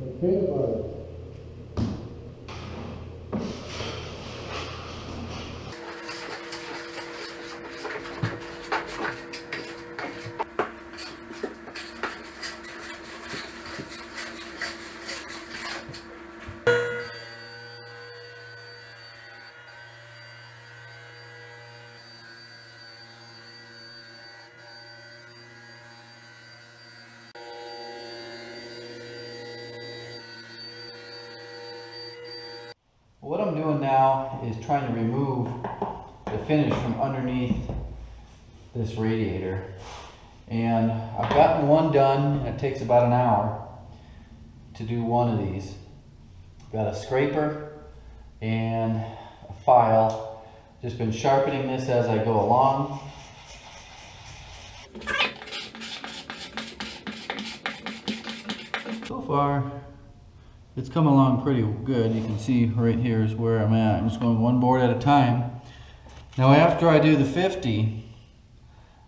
like peanut butter. What I'm doing now is trying to remove the finish from underneath this radiator. And I've gotten one done, and it takes about an hour to do one of these. I've got a scraper and a file. Just been sharpening this as I go along. So far, it's come along pretty good. You can see right here is where I'm at. I'm just going one board at a time. Now after I do the 50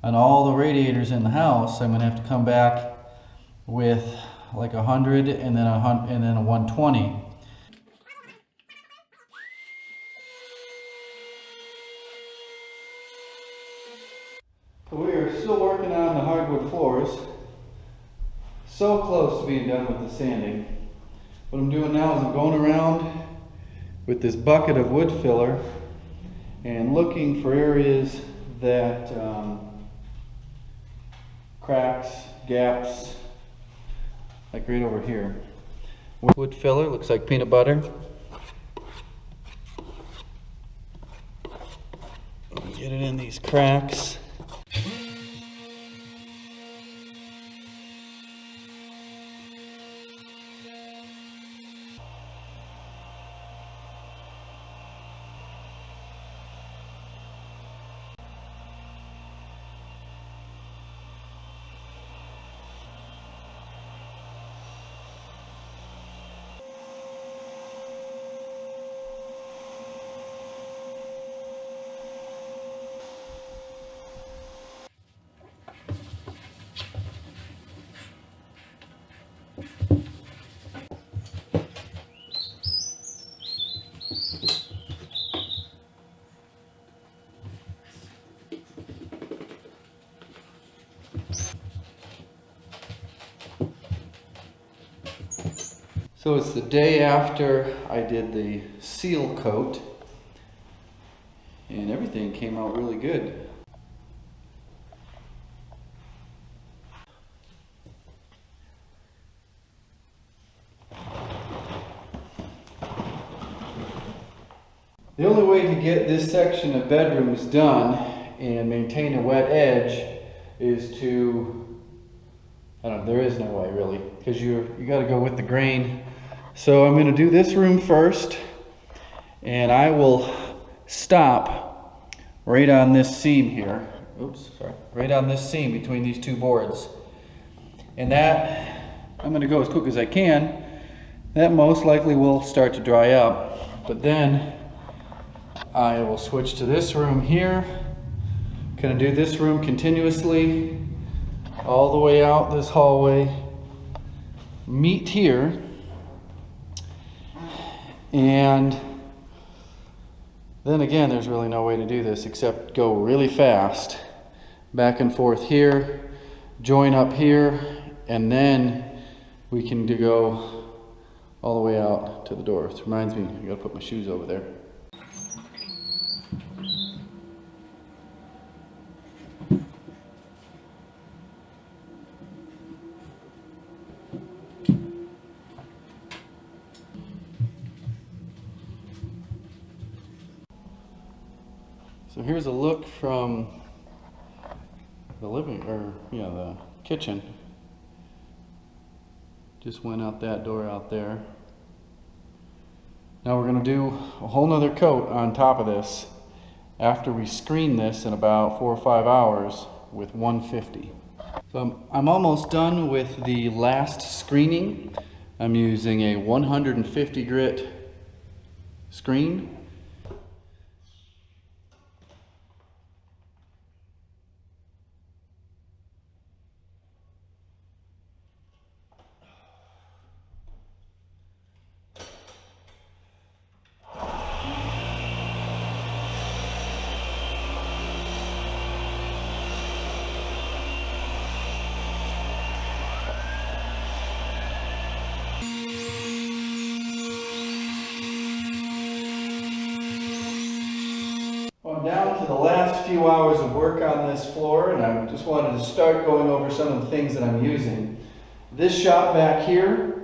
on all the radiators in the house, I'm going to have to come back with like 100 and then a 120. So we are still working on the hardwood floors. So close to being done with the sanding. What I'm doing now is I'm going around with this bucket of wood filler and looking for areas that cracks, gaps, like right over here. Wood filler looks like peanut butter. Get it in these cracks. So it's the day after I did the seal coat, and everything came out really good. The only way to get this section of bedrooms done and maintain a wet edge is to, I don't know, there is no way really, because you got to go with the grain. So I'm going to do this room first, and I will stop right on this seam here. Oops, sorry. Right on this seam between these two boards. And that, I'm going to go as quick as I can. That most likely will start to dry up. But then I will switch to this room here. Going to do this room continuously all the way out this hallway. Meet here. And then again, there's really no way to do this except go really fast. Back and forth here, join up here, and then we can go all the way out to the door. This reminds me, I gotta put my shoes over there. So here's a look from the the kitchen. Just went out that door out there. Now we're going to do a whole nother coat on top of this after we screen this in about 4 or 5 hours with 150. So I'm almost done with the last screening. I'm using a 150 grit screen. last few hours of work on this floor, and I just wanted to start going over some of the things that I'm using. This shop back here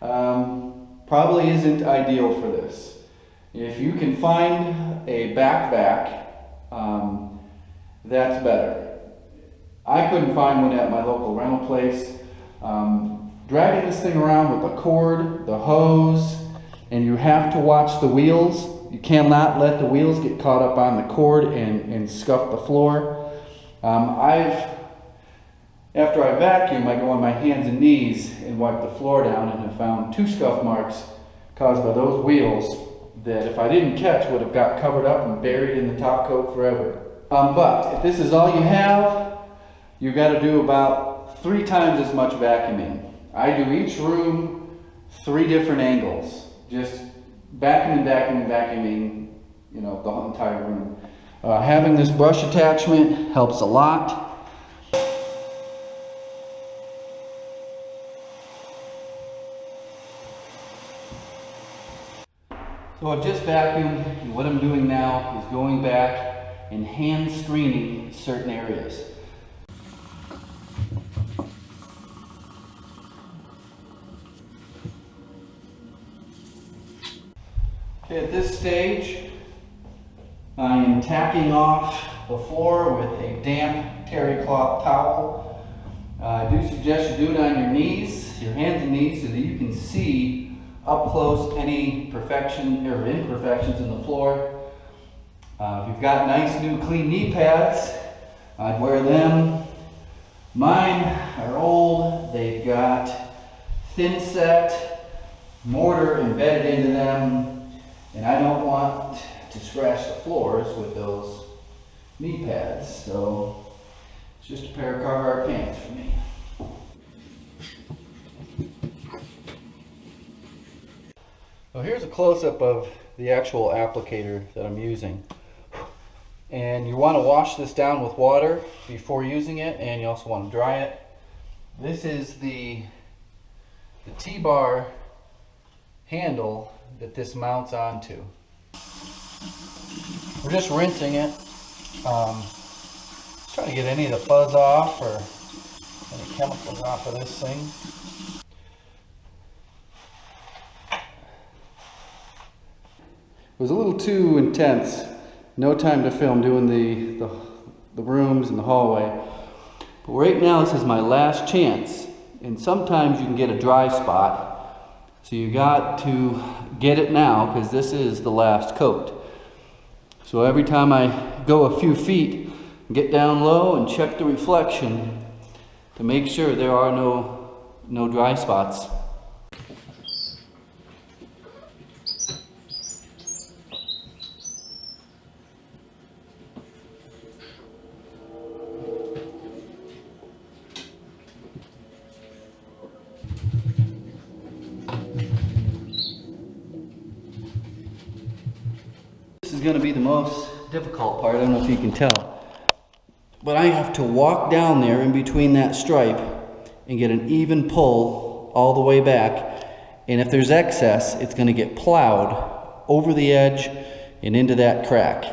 probably isn't ideal for this. If you can find a back vac, that's better. I couldn't find one at my local rental place. Dragging this thing around with the cord, the hose, and you have to watch the wheels. You cannot let the wheels get caught up on the cord and scuff the floor. After I vacuum, I go on my hands and knees and wipe the floor down, and have found 2 scuff marks caused by those wheels that if I didn't catch would have got covered up and buried in the top coat forever. But if this is all you have, you got to do about 3 times as much vacuuming. I do each room 3 different angles, just vacuuming, you know, the whole entire room. Having this brush attachment helps a lot. So I've just vacuumed, and what I'm doing now is going back and hand screening certain areas. Okay, at this stage, I am tacking off the floor with a damp terry cloth towel. I do suggest you do it on your knees, your hands and knees, so that you can see up close any imperfections in the floor. If you've got nice new clean knee pads, I'd wear them. Mine are old, they've got thin set mortar embedded into them, and I don't want to scratch the floors with those knee pads, so it's just a pair of Carhartt pants for me. Well, here's a close-up of the actual applicator that I'm using. And you want to wash this down with water before using it, and you also want to dry it. This is the T-bar handle that this mounts onto. We're just rinsing it. Trying to get any of the fuzz off or any chemicals off of this thing. It was a little too intense. No time to film doing the rooms and the hallway. But right now this is my last chance. And sometimes you can get a dry spot. So you got to get it now because this is the last coat. So every time I go a few feet, get down low and check the reflection to make sure there are no dry spots. This is going to be the most difficult part. I don't know if you can tell, but I have to walk down there in between that stripe and get an even pull all the way back, and if there's excess, it's going to get plowed over the edge and into that crack,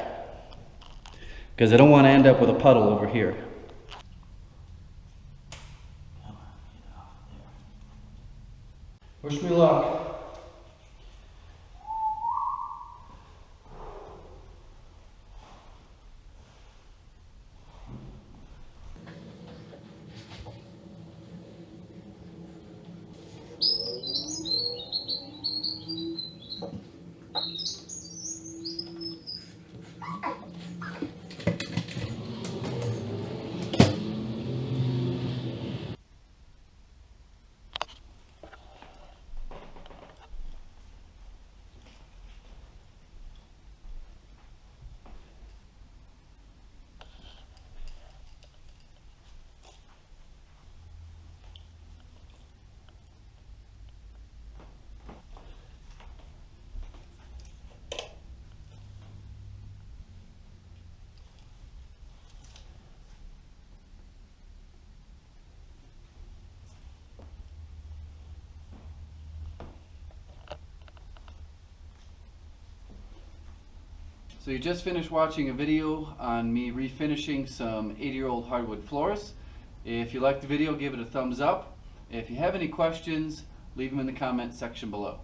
because I don't want to end up with a puddle over here. Wish me luck. So you just finished watching a video on me refinishing some 80-year-old hardwood floors. If you liked the video, give it a thumbs up. If you have any questions, leave them in the comment section below.